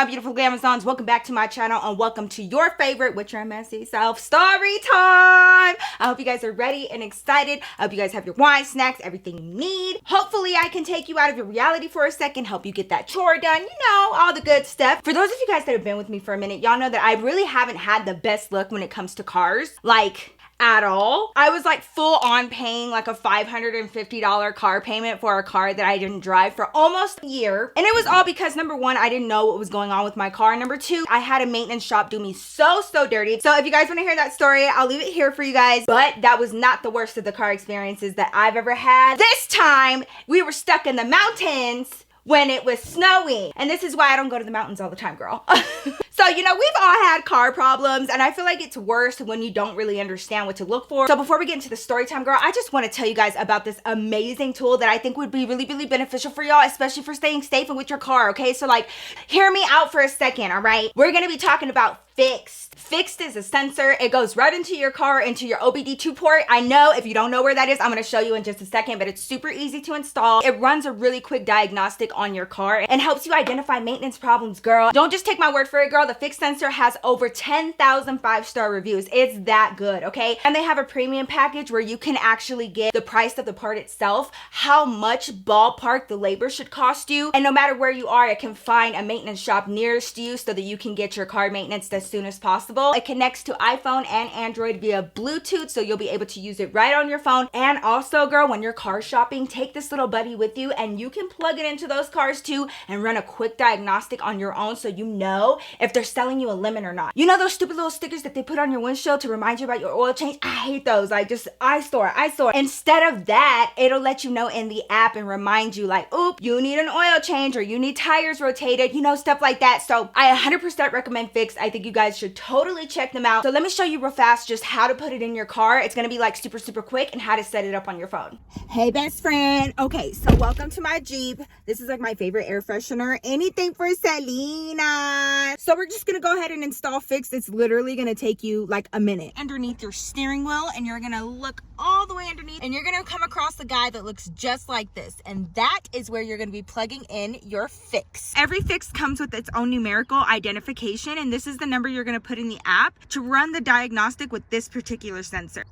my beautiful Amazons? Welcome back to my channel and welcome to your favorite with your messy self story time. I hope you guys are ready and excited. I hope you guys have your wine, snacks, everything you need. Hopefully I can take you out of your reality for a second, help you get that chore done, you know, all the good stuff. For those of you guys that have been with me for a minute, y'all know that I really haven't had the best luck when it comes to cars. Like, at all. I was like full on paying like a $550 car payment for a car that I didn't drive for almost a year. And it was all because number one, I didn't know what was going on with my car. Number two, I had a maintenance shop do me so dirty. So if you guys want to hear that story, I'll leave it here for you guys. But that was not the worst of the car experiences that I've ever had. This time we were stuck in the mountains when it was snowing. And this is why I don't go to the mountains all the time, girl. So, you know, we've all had car problems and I feel like it's worse when you don't really understand what to look for. So before we get into the story time, girl, I just want to tell you guys about this amazing tool that I think would be really beneficial for y'all, especially for staying safe and with your car, okay? So like, hear me out for a second, all right? We're gonna be talking about Fixed. Fixed is a sensor. It goes right into your car, into your OBD2 port. I know if you don't know where that is, I'm going to show you in just a second, but it's super easy to install. It runs a really quick diagnostic on your car and helps you identify maintenance problems, girl. Don't just take my word for it, girl. The Fixed sensor has over 10,000 5-star reviews. It's that good, okay? And they have a premium package where you can actually get the price of the part itself, how much ballpark the labor should cost you, and no matter where you are, it can find a maintenance shop nearest you so that you can get your car maintenance as soon as possible. It connects to iPhone and Android via Bluetooth, so you'll be able to use it right on your phone. And also, girl, when you're car shopping, take this little buddy with you and you can plug it into those cars too and run a quick diagnostic on your own so you know if they're selling you a lemon or not. You know those stupid little stickers that they put on your windshield to remind you about your oil change? I hate those. Like, just eyesore. Instead of that, it'll let you know in the app and remind you like, oop, you need an oil change or you need tires rotated, you know, stuff like that. So I 100% recommend Fixed. I think you guys should totally check them out. So let me show you real fast just how to put it in your car. It's gonna be like super quick, and how to set it up on your phone. Hey best friend. Okay, so welcome to my Jeep. This is like my favorite air freshener. Anything for Selena. So we're just gonna go ahead and install Fixed. It's literally gonna take you like a minute. Underneath your steering wheel, and you're gonna look all the way underneath, and you're gonna come across a guy that looks just like this, and that is where you're gonna be plugging in your Fix. Every Fix comes with its own numerical identification, and this is the number you're going to put in the app to run the diagnostic with this particular sensor.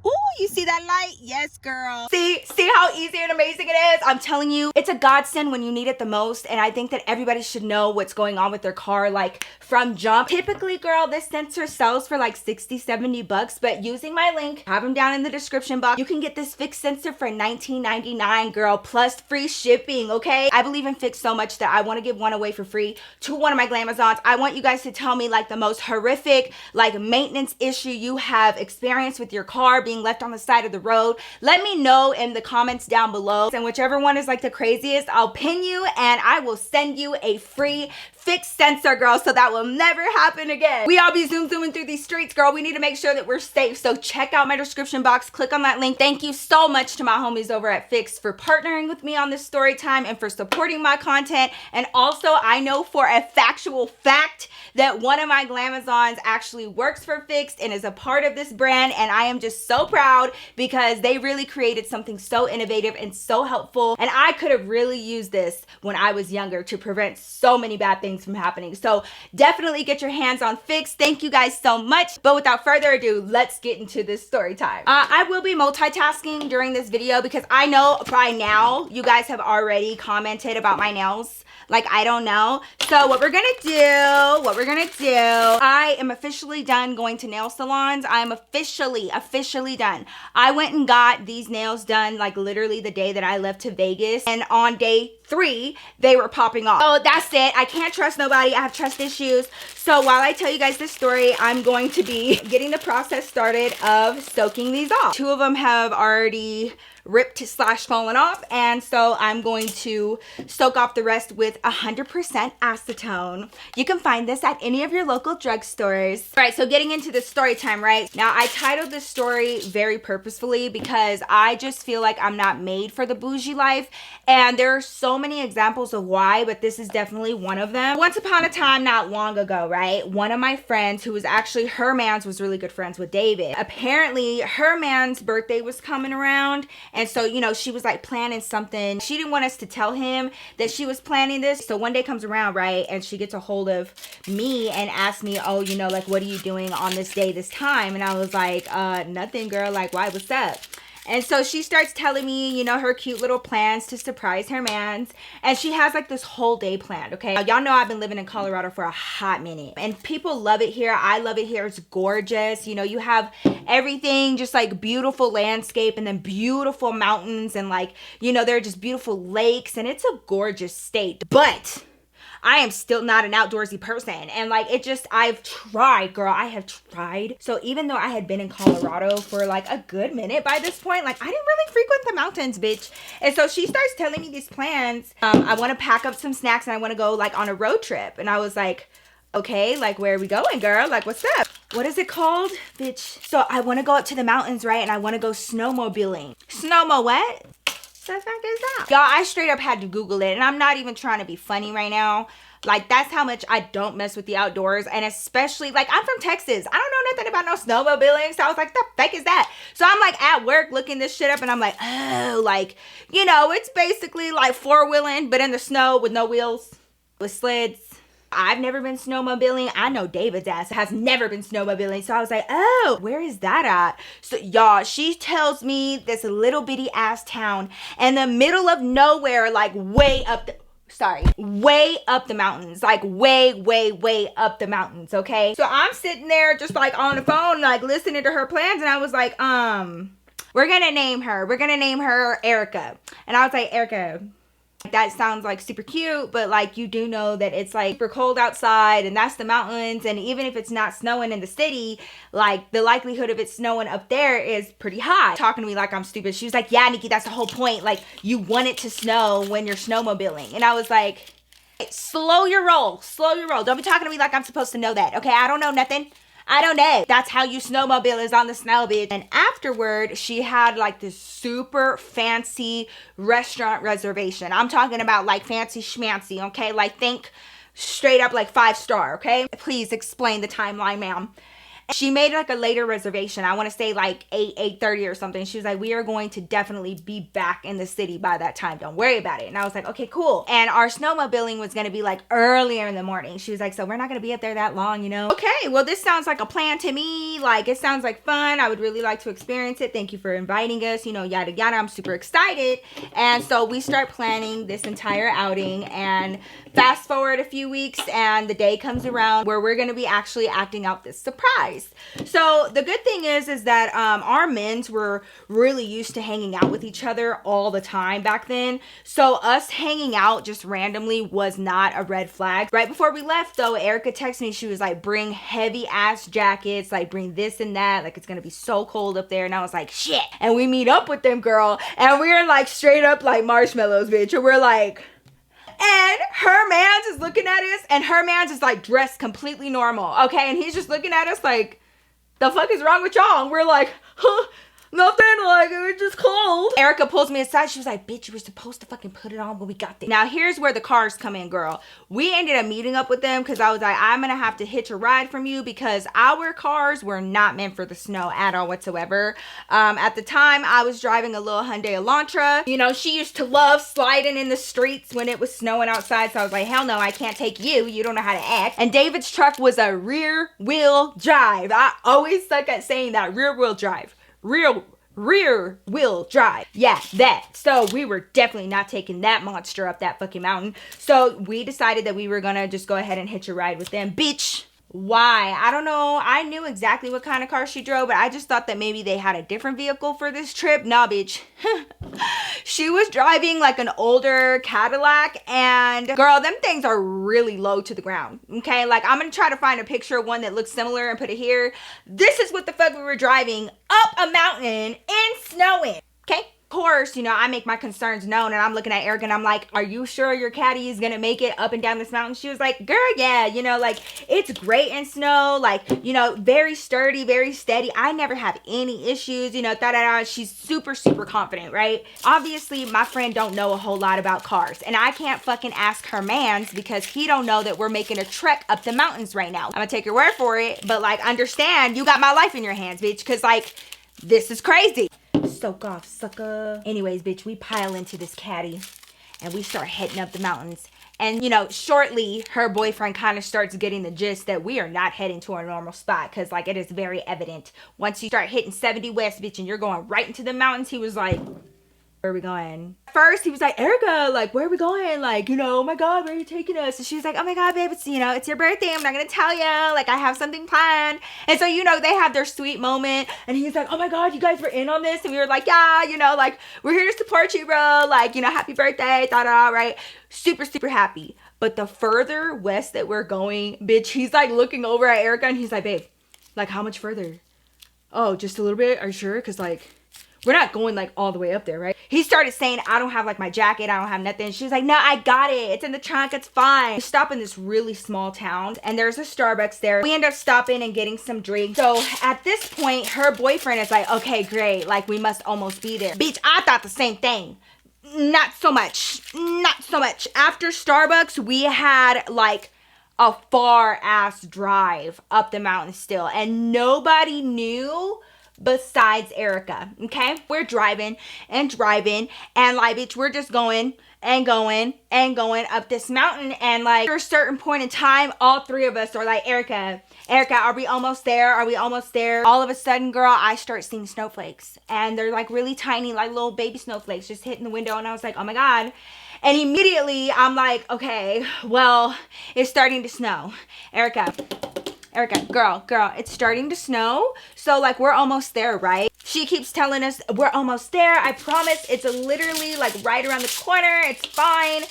Ooh, you see that light? Yes, girl. See how easy and amazing it is? I'm telling you, it's a godsend when you need it the most. And I think that everybody should know what's going on with their car, like from jump. Typically, girl, this sensor sells for like 60, 70 bucks, but using my link, have them down in the description box, you can get this Fixed sensor for $19.99, girl, plus free shipping, okay? I believe in Fixed so much that I want to give one away for free to one of my Glamazons. I want you guys to tell me like the most horrific, like maintenance issue you have experienced with your car being left on the side of the road. Let me know in the comments down below, and whichever one is like the craziest, I'll pin you and I will send you a free Fixed sensor, girl, so that will never happen again. We all be zooming through these streets, girl. We need to make sure that we're safe. So check out my description box, click on that link. Thank you so much to my homies over at Fixed for partnering with me on this story time and for supporting my content. And also, I know for a factual fact that one of my Glamazons actually works for Fixed and is a part of this brand, and I am just so proud because they really created something so innovative and so helpful, and I could have really used this when I was younger to prevent so many bad things from happening. So definitely get your hands on Fixed. Thank you guys so much. But without further ado, let's get into this story time. I will be multitasking during this video because I know by now you guys have already commented about my nails. Like, I don't know. So what we're gonna do, I am officially done going to nail salons. I'm officially done. I went and got these nails done like literally the day that I left to Vegas, and on day 3 they were popping off. Oh, that's it. I can't trust nobody. I have trust issues. So while I tell you guys this story, I'm going to be getting the process started of soaking these off. 2 of them have already ripped / fallen off, and so I'm going to soak off the rest with 100% acetone. You can find this at any of your local drugstores. All right, so getting into the story time, right? Now, I titled this story very purposefully because I just feel like I'm not made for the bougie life, and there are so many examples of why, but this is definitely one of them. Once upon a time, not long ago, right, one of my friends, who was actually, her man's was really good friends with David. Apparently, her man's birthday was coming around, And so, you know, she was like planning something. She didn't want us to tell him that she was planning this. So one day comes around, right? And she gets a hold of me and asks me, oh, you know, like, what are you doing on this day, this time? And I was like, nothing, girl. Like, why? What's up? And so she starts telling me, you know, her cute little plans to surprise her mans. And she has like this whole day planned, okay? Now, y'all know I've been living in Colorado for a hot minute. And people love it here. I love it here. It's gorgeous. You know, you have everything, just like beautiful landscape and then beautiful mountains. And like, you know, there are just beautiful lakes. And it's a gorgeous state. But I am still not an outdoorsy person. And like, I've tried, girl. I have tried. So even though I had been in Colorado for like a good minute by this point, like I didn't really frequent the mountains, bitch. And so she starts telling me these plans. I want to pack up some snacks and I want to go like on a road trip. And I was like, okay, like where are we going, girl? Like, what's up? What is it called, bitch? So I want to go up to the mountains, right? And I want to go snowmobiling. Snowmo what? The fuck is that? Y'all, I straight up had to Google it, and I'm not even trying to be funny right now. Like, that's how much I don't mess with the outdoors, and especially, like, I'm from Texas. I don't know nothing about no snowmobiling, so I was like, the fuck is that? So I'm, like, at work looking this shit up, and I'm like, oh, like, you know, it's basically like four-wheeling, but in the snow with no wheels, with sleds. I've never been snowmobiling. I know David's ass has never been snowmobiling. So I was like, oh, where is that at? So y'all, she tells me this little bitty ass town in the middle of nowhere, like way up the mountains, like way up the mountains, okay? So I'm sitting there just like on the phone, like listening to her plans. And I was like, we're gonna name her Erica. And I was like, Erica, that sounds like super cute, but like you do know that it's like super cold outside and that's the mountains, and even if it's not snowing in the city, like the likelihood of it snowing up there is pretty high. Talking to me like I'm stupid. She was like, yeah, Nikki, that's the whole point. Like you want it to snow when you're snowmobiling. And I was like, slow your roll. Don't be talking to me like I'm supposed to know that. Okay, I don't know nothing. I don't know. That's how you snowmobile, is on the snow, bitch. And afterward, she had like this super fancy restaurant reservation. I'm talking about like fancy schmancy, okay? Like think straight up like 5-star, okay? Please explain the timeline, ma'am. She made like a later reservation. I want to say like 8:30 or something. She was like, we are going to definitely be back in the city by that time. Don't worry about it. And I was like, okay, cool. And our snowmobiling was going to be like earlier in the morning. She was like, so we're not going to be up there that long, you know? Okay, well, this sounds like a plan to me. Like, it sounds like fun. I would really like to experience it. Thank you for inviting us, you know, yada, yada. I'm super excited. And so we start planning this entire outing, and fast forward a few weeks and the day comes around where we're going to be actually acting out this surprise. So the good thing is that our men's were really used to hanging out with each other all the time back then. So us hanging out just randomly was not a red flag. Right before we left though, Erica texted me. She was like, bring heavy ass jackets, like bring this and that. Like it's going to be so cold up there. And I was like, shit. And we meet up with them, girl. And we're like straight up like marshmallows, bitch. And we're like... And her man's is looking at us, and her man's is like dressed completely normal, okay? And he's just looking at us like, the fuck is wrong with y'all? And we're like, huh, nothing, like, it was just cold. Erica pulls me aside. She was like, bitch, you were supposed to fucking put it on when we got there. Now, here's where the cars come in, girl. We ended up meeting up with them because I was like, I'm going to have to hitch a ride from you because our cars were not meant for the snow at all whatsoever. At the time, I was driving a little Hyundai Elantra. You know, she used to love sliding in the streets when it was snowing outside. So I was like, hell no, I can't take you. You don't know how to act. And David's truck was a rear wheel drive. I always suck at saying that, rear wheel drive. Rear wheel drive. Yeah, that. So we were definitely not taking that monster up that fucking mountain. So we decided that we were gonna just go ahead and hitch a ride with them. Bitch. Why? I don't know. I knew exactly what kind of car she drove, but I just thought that maybe they had a different vehicle for this trip. Nah, bitch. She was driving like an older Cadillac, and girl, them things are really low to the ground. Okay, like I'm gonna try to find a picture of one that looks similar and put it here. This is what the fuck we were driving up a mountain in snowing. Okay. Of course, you know, I make my concerns known, and I'm looking at Erica and I'm like, are you sure your caddy is gonna make it up and down this mountain? She was like, girl, yeah, you know, like it's great in snow, like, you know, very sturdy, very steady. I never have any issues, you know, She's super confident, right? Obviously, my friend don't know a whole lot about cars, and I can't fucking ask her mans because he don't know that we're making a trek up the mountains right now. I'm gonna take your word for it, but like, understand, you got my life in your hands, bitch, because like, this is crazy. soak off, sucker. Anyways, bitch, we pile into this caddy and we start heading up the mountains. And, you know, shortly, her boyfriend kind of starts getting the gist that we are not heading to our normal spot. Because, like, it is very evident. Once you start hitting 70 West, bitch, and you're going right into the mountains, he was like, where are we going? First, he was like, Erica, like, where are we going? Like, you know, oh my God, where are you taking us? And she was like, oh my God, babe, it's, you know, it's your birthday. I'm not going to tell you. Like, I have something planned. And so, you know, they have their sweet moment. And he's like, oh my God, you guys were in on this? And we were like, yeah, you know, like, we're here to support you, bro. Like, you know, happy birthday, da-da, right? Super, super happy. But the further west that we're going, bitch, he's like looking over at Erica and he's like, babe, like, how much further? Oh, just a little bit? Are you sure? Because, like, we're not going like all the way up there, right? He started saying, I don't have like my jacket. I don't have nothing. She was like, no, I got it. It's in the trunk. It's fine. We stop in this really small town and there's a Starbucks there. We end up stopping and getting some drinks. So at this point, her boyfriend is like, okay, great. Like we must almost be there. Bitch, I thought the same thing. Not so much. Not so much. After Starbucks, we had like a far ass drive up the mountain still. And nobody knew besides Erica, okay? We're driving and like, bitch, we're just going and going and going up this mountain. And like, at a certain point in time, all three of us are like, Erica, are we almost there? Are we almost there? All of a sudden, girl, I start seeing snowflakes. And they're like really tiny, like little baby snowflakes just hitting the window. And I was like, oh my God. And immediately I'm like, okay, well, it's starting to snow. Erica, girl, it's starting to snow. So like we're almost there, right? She keeps telling us we're almost there. I promise it's literally like right around the corner. It's fine.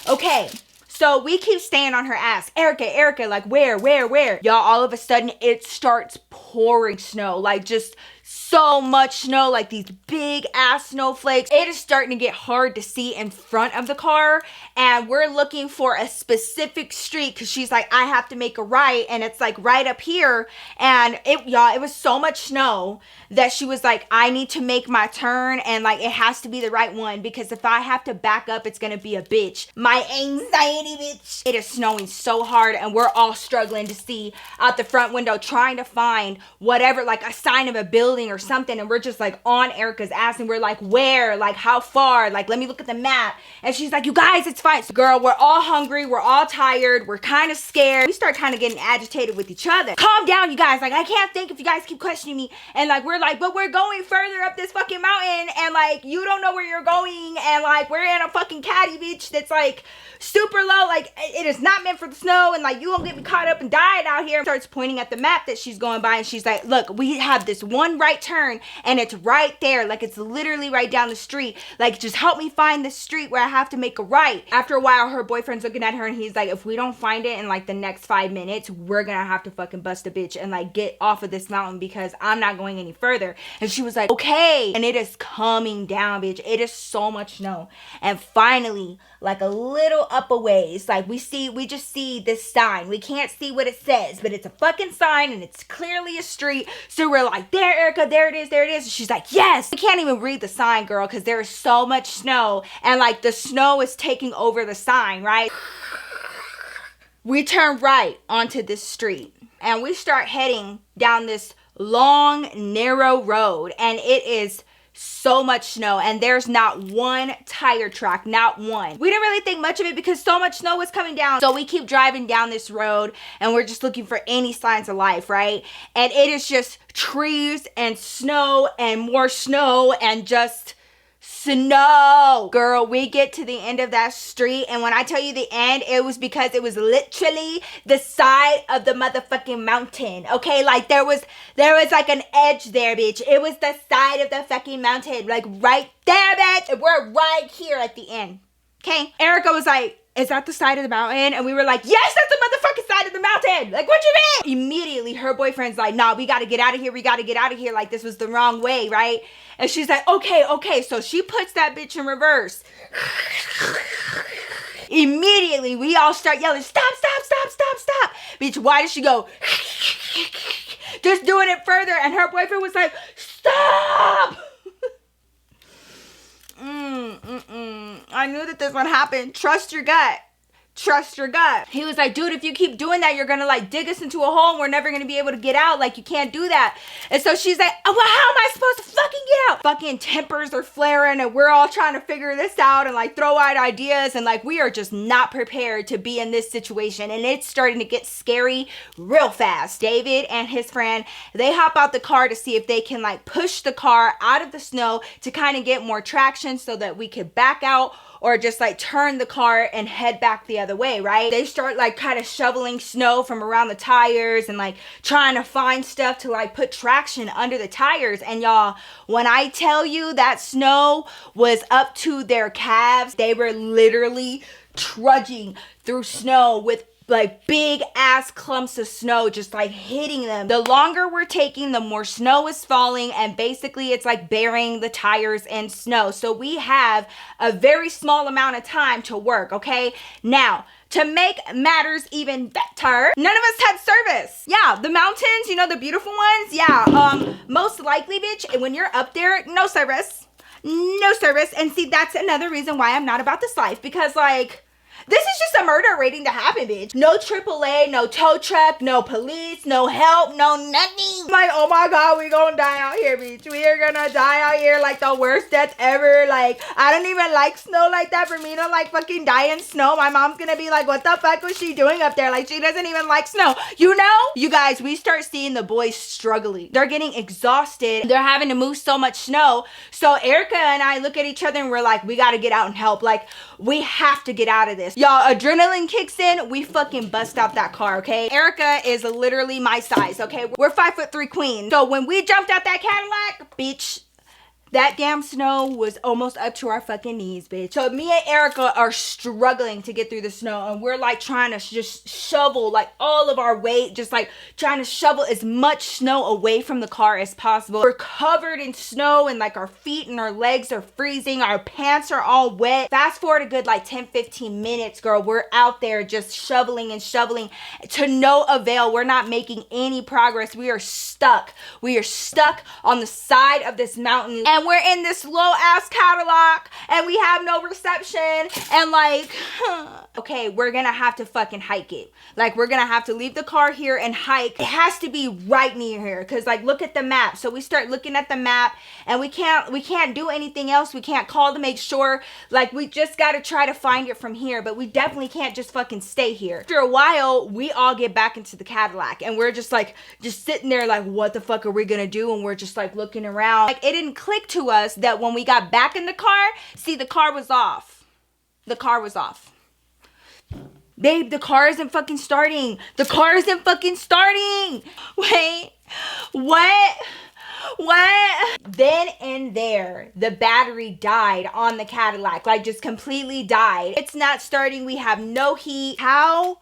Okay. So we keep staying on her ass. Erica, like where? Y'all, all of a sudden it starts pouring snow. Like just so much snow, like these big ass snowflakes. It is starting to get hard to see in front of the car. And we're looking for a specific street because she's like, I have to make a right. And it's like right up here. And it was so much snow that she was like, I need to make my turn. And like, it has to be the right one because if I have to back up, it's going to be a bitch. My anxiety, bitch. It is snowing so hard and we're all struggling to see out the front window, trying to find whatever, like a sign of a building or something. And we're just like on Erica's ass and we're like, where? Like how far? Like, let me look at the map. And she's like, you guys, it's fine. So, girl, we're all hungry. We're all tired. We're kind of scared. We start kind of getting agitated with each other. Calm down, you guys. Like, I can't think if you guys keep questioning me. And like, we're like, but we're going further up this fucking mountain. And like, you don't know where you're going. And like, we're in a fucking caddy, bitch, that's like super low. Like, it is not meant for the snow. And like, you won't get me caught up and died out here. Starts pointing at the map that she's going by. And she's like, look, we have this one right turn and it's right there. Like, it's literally right down the street. Like, just help me find the street where I have to make a right. After a while, her boyfriend's looking at her and he's like, if we don't find it in like the next 5 minutes, we're gonna have to fucking bust a bitch and like get off of this mountain because I'm not going any further. And she was like, okay. And it is coming down, bitch. It is so much snow. And finally, like a little up a ways, like we just see this sign. We can't see what it says, but it's a fucking sign and it's clearly a street. So we're like, there, Erica, there it is. And she's like, yes. We can't even read the sign, girl, because there is so much snow and like the snow is taking over the sign, right? We turn right onto this street and we start heading down this long, narrow road and it is so much snow and there's not one tire track, not one. We didn't really think much of it because so much snow was coming down. So we keep driving down this road and we're just looking for any signs of life, right? And it is just trees and snow and more snow and just snow. Girl, we get to the end of that street and when I tell you the end, it was because it was literally the side of the motherfucking mountain. Okay, like there was like an edge there, bitch. It was the side of the fucking mountain, like right there, bitch. We're right here at the end. Okay, Erica was like, is that the side of the mountain? And we were like, yes, that's the motherfucking side of the mountain. Like, what you mean? Immediately, her boyfriend's like, nah, we got to get out of here. We got to get out of here. Like, this was the wrong way, right? And she's like, okay. So she puts that bitch in reverse. Immediately, we all start yelling, stop. Bitch, why did she go? Just doing it further. And her boyfriend was like, stop. I knew that this would happen. Trust your gut. trust your gut. He was like, dude, if you keep doing that, you're gonna like dig us into a hole and we're never gonna be able to get out. Like, you can't do that. And so she's like, oh, well, how am I supposed to fucking get out? Fucking tempers are flaring and we're all trying to figure this out and like throw out ideas, and like we are just not prepared to be in this situation, and it's starting to get scary real fast. David and his friend, they hop out the car to see if they can like push the car out of the snow to kind of get more traction so that we could back out, or just like turn the car and head back the other way, right? They start like kind of shoveling snow from around the tires and like trying to find stuff to like put traction under the tires. And y'all, when I tell you that snow was up to their calves, they were literally trudging through snow with like big ass clumps of snow just like hitting them. The longer we're taking, the more snow is falling, and basically it's like burying the tires in snow. So we have a very small amount of time to work, okay? Now, to make matters even better, none of us had service. Yeah, the mountains, you know, the beautiful ones, yeah, most likely, bitch, when you're up there, no service. No service. And see, that's another reason why I'm not about this life, because like, this is just a murder waiting to happen, bitch. No AAA, no tow truck, no police, no help, no nothing. I'm like, oh my God, we gonna die out here, bitch. We are gonna die out here like the worst death ever. Like, I don't even like snow like that. For me to like fucking die in snow, my mom's gonna be like, what the fuck was she doing up there? Like, she doesn't even like snow. You know? You guys, we start seeing the boys struggling. They're getting exhausted. They're having to move so much snow. So Erica and I look at each other and we're like, we gotta get out and help. Like, we have to get out of this. Y'all, adrenaline kicks in, we fucking bust out that car, okay? Erica is literally my size, okay? We're 5'3" queens. So when we jumped out that Cadillac, bitch, that damn snow was almost up to our fucking knees, bitch. So me and Erica are struggling to get through the snow, and we're like trying to just shovel like all of our weight, just like trying to shovel as much snow away from the car as possible. We're covered in snow and like our feet and our legs are freezing. Our pants are all wet. Fast forward a good like 10-15 minutes, girl. We're out there just shoveling and shoveling to no avail. We're not making any progress. We are stuck. We are stuck on the side of this mountain, and we're in this low ass Cadillac and we have no reception, and like, okay, we're gonna have to fucking hike it. Like, we're gonna have to leave the car here and hike. It has to be right near here, because like, look at the map. So we start looking at the map and we can't do anything else. We can't call to make sure. Like, we just gotta try to find it from here, but we definitely can't just fucking stay here. After a while, we all get back into the Cadillac and we're just like, just sitting there like, what the fuck are we gonna do? And we're just like looking around. Like, it didn't click to us that when we got back in the car, see, the car was off. The car was off. Babe, the car isn't fucking starting. The car isn't fucking starting. Wait, what? Then and there, the battery died on the Cadillac. Like, just completely died. It's not starting. We have no heat. How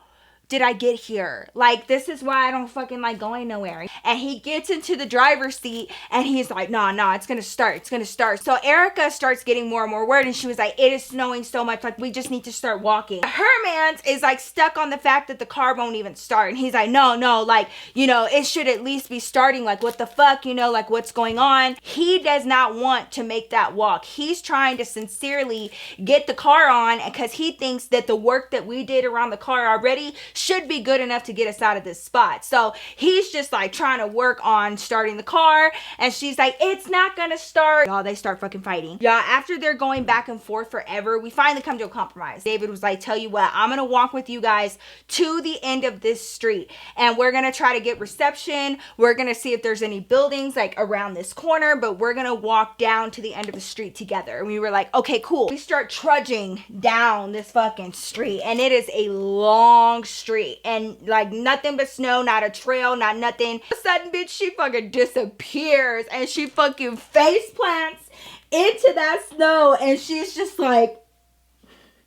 did I get here? Like, this is why I don't fucking like going nowhere. And he gets into the driver's seat and he's like, nah, it's gonna start. So Erica starts getting more and more worried, and she was like, it is snowing so much, like, we just need to start walking. Her man is like stuck on the fact that the car won't even start. And he's like, no, like, you know, it should at least be starting. Like, what the fuck, you know, like, what's going on? He does not want to make that walk. He's trying to sincerely get the car on because he thinks that the work that we did around the car already should be good enough to get us out of this spot. So he's just like trying to work on starting the car, and she's like, it's not gonna start. Y'all, they start fucking fighting. Y'all, after they're going back and forth forever, we finally come to a compromise. David was like, tell you what, I'm gonna walk with you guys to the end of this street, and we're gonna try to get reception. We're gonna see if there's any buildings like around this corner, but we're gonna walk down to the end of the street together. And we were like, okay, cool. We start trudging down this fucking street, and it is a long street, and like nothing but snow, not a trail, not nothing. All of a sudden, bitch, she fucking disappears and she fucking face plants into that snow, and she's just like,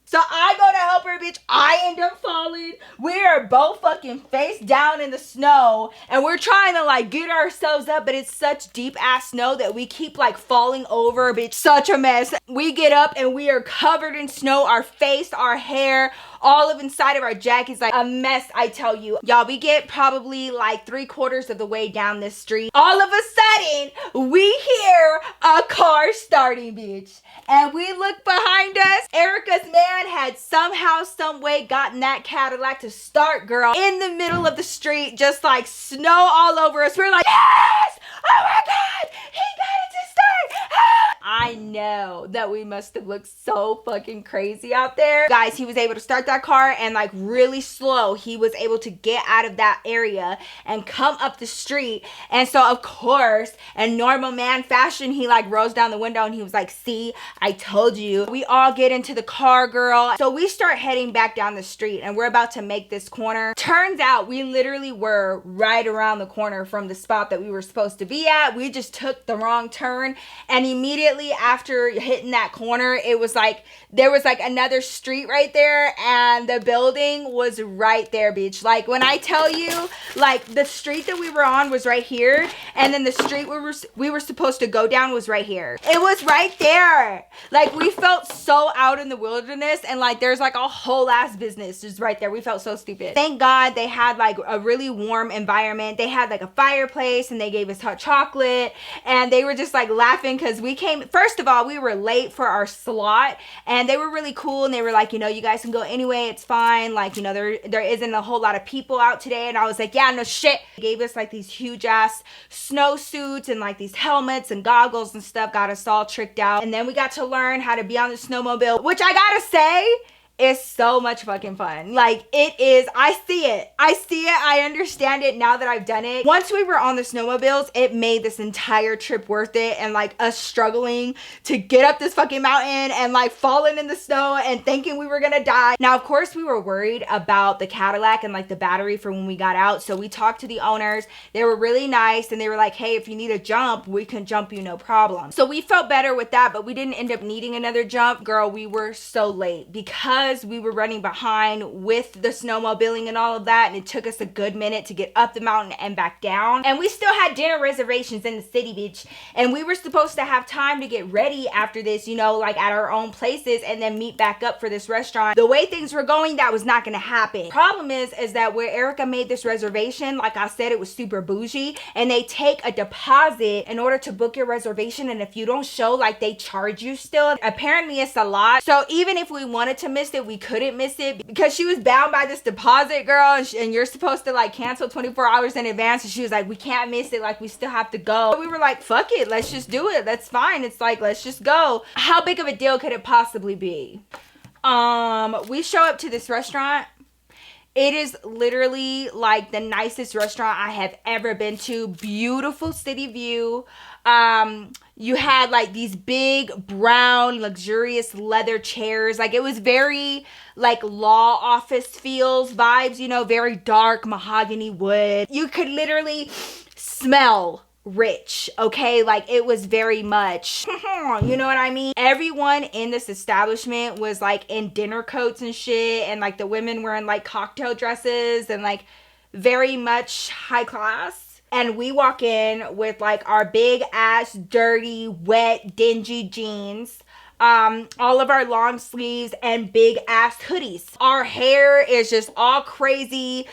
so I go to help her, bitch. I end up falling. We are both fucking face down in the snow, and we're trying to like get ourselves up, but it's such deep ass snow that we keep like falling over, bitch. Such a mess. We get up and we are covered in snow. Our face, our hair, all of inside of our jackets, like a mess, I tell you. Y'all, we get probably like 3/4 of the way down this street. All of a sudden, we hear a car starting, bitch. And we look behind us. Erica's man had somehow, some way gotten that Cadillac to start, girl, in the middle of the street, just like snow all over us. We're like, yes! Oh my God! He got it to start! Ah! I know that we must have looked so fucking crazy out there. Guys, he was able to start that car, and like really slow, he was able to get out of that area and come up the street. And so of course, in normal man fashion, he like rolls down the window and he was like, see, I told you. We all get into the car, girl. So we start heading back down the street, and we're about to make this corner. Turns out we literally were right around the corner from the spot that we were supposed to be at. We just took the wrong turn, and immediately after hitting that corner, it was like there was like another street right there, and the building was right there, bitch. Like when I tell you, like the street that we were on was right here, and then the street we were supposed to go down was right here. It was right there. Like we felt so out in the wilderness, and like there's like a whole ass business just right there. We felt so stupid. Thank God they had like a really warm environment. They had like a fireplace, and they gave us hot chocolate, and they were just like laughing because we came, first of all, we were late for our slot, and they were really cool, and they were like, you know, you guys can go anyway, it's fine, like, you know, there isn't a whole lot of people out today. And I was like, yeah, no shit. They gave us like these huge ass snow suits and like these helmets and goggles and stuff, got us all tricked out. And then we got to learn how to be on the snowmobile, which I gotta say, it's so much fucking fun. Like it is, I see it, I understand it now that I've done it. Once we were on the snowmobiles, it made this entire trip worth it, and like us struggling to get up this fucking mountain and like falling in the snow and thinking we were gonna die. Now of course we were worried about the Cadillac and like the battery for when we got out, so we talked to the owners. They were really nice, and they were like, hey, if you need a jump, we can jump you, no problem. So we felt better with that, but we didn't end up needing another jump. Girl, we were so late because we were running behind with the snowmobiling and all of that, and it took us a good minute to get up the mountain and back down. And we still had dinner reservations in the city, bitch, and we were supposed to have time to get ready after this, you know, like at our own places, and then meet back up for this restaurant. The way things were going, that was not gonna happen. Problem is that where Erica made this reservation, like I said, it was super bougie, and they take a deposit in order to book your reservation, and if you don't show, like they charge you still. Apparently it's a lot. So even if we wanted to miss it, we couldn't miss it because she was bound by this deposit, girl, and you're supposed to like cancel 24 hours in advance, and she was like, we can't miss it, like we still have to go. But we were like, fuck it, let's just do it, that's fine. It's like, let's just go. How big of a deal could it possibly be? We show up to this restaurant. It is literally like the nicest restaurant I have ever been to. Beautiful city view. You had like these big brown luxurious leather chairs. Like it was very like law office feels vibes, you know, very dark mahogany wood. You could literally smell rich, okay? Like it was very much, you know what I mean? Everyone in this establishment was like in dinner coats and shit, and like the women were in like cocktail dresses and like very much high class. And we walk in with like our big ass dirty wet dingy jeans, all of our long sleeves and big ass hoodies. Our hair is just all crazy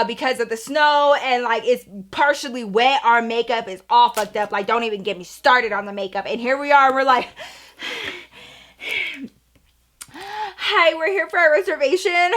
because of the snow, and like it's partially wet. Our makeup is all fucked up. Like don't even get me started on the makeup. And here we are, we're like, hi, we're here for our reservation.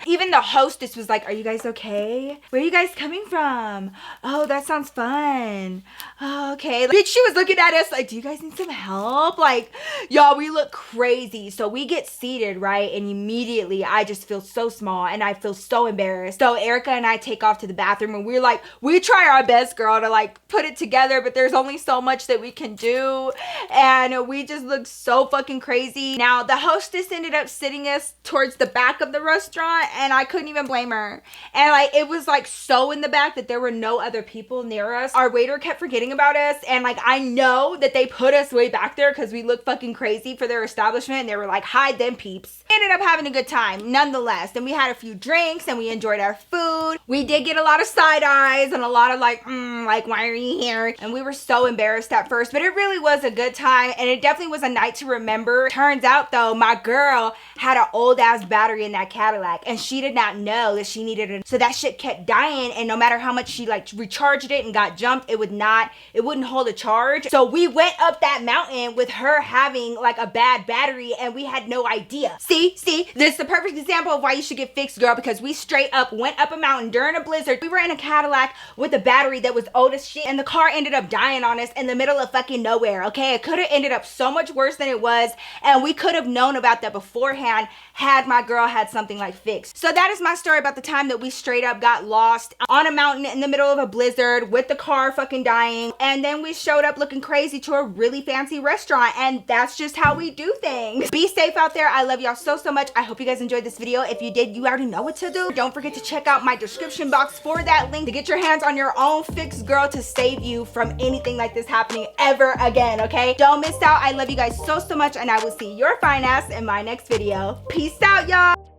Even the hostess was like, are you guys okay? Where are you guys coming from? Oh, that sounds fun. Oh, okay. Bitch, she was looking at us like, do you guys need some help? Like, y'all, we look crazy. So we get seated, right? And immediately I just feel so small and I feel so embarrassed. So Erica and I take off to the bathroom, and we're like, we try our best, girl, to like put it together, but there's only so much that we can do. And we just look so fucking crazy. Now, the hostess ended up sitting us towards the back of the restaurant, and I couldn't even blame her. And like it was like so in the back that there were no other people near us. Our waiter kept forgetting about us, and like I know that they put us way back there because we look fucking crazy for their establishment, and they were like, hide them peeps. We ended up having a good time nonetheless, and we had a few drinks and we enjoyed our food. We did get a lot of side eyes and a lot of like why are you here? And we were so embarrassed at first, but it really was a good time, and it definitely was a night to remember. Turns out though, my girl had an old ass battery in that Cadillac, and she did not know that she needed it. So that shit kept dying, and no matter how much she like recharged it and got jumped, it wouldn't hold a charge. So we went up that mountain with her having like a bad battery, and we had no idea. See, this is the perfect example of why you should get fixed, girl, because we straight up went up a mountain during a blizzard. We were in a Cadillac with a battery that was old as shit, and the car ended up dying on us in the middle of fucking nowhere, okay? It could have ended up so much worse than it was, and we could have known about that beforehand had my girl had something like fixed. So that is my story about the time that we straight up got lost on a mountain in the middle of a blizzard with the car fucking dying, and then we showed up looking crazy to a really fancy restaurant, and that's just how we do things. Be safe out there. I love y'all so much. I hope you guys enjoyed this video. If you did, you already know what to do. Don't forget to check out my description box for that link to get your hands on your own fix, girl, to save you from anything like this happening ever again, okay? Don't miss out. I love you guys so much, and I will see your fine ass in my next video. Peace out, y'all.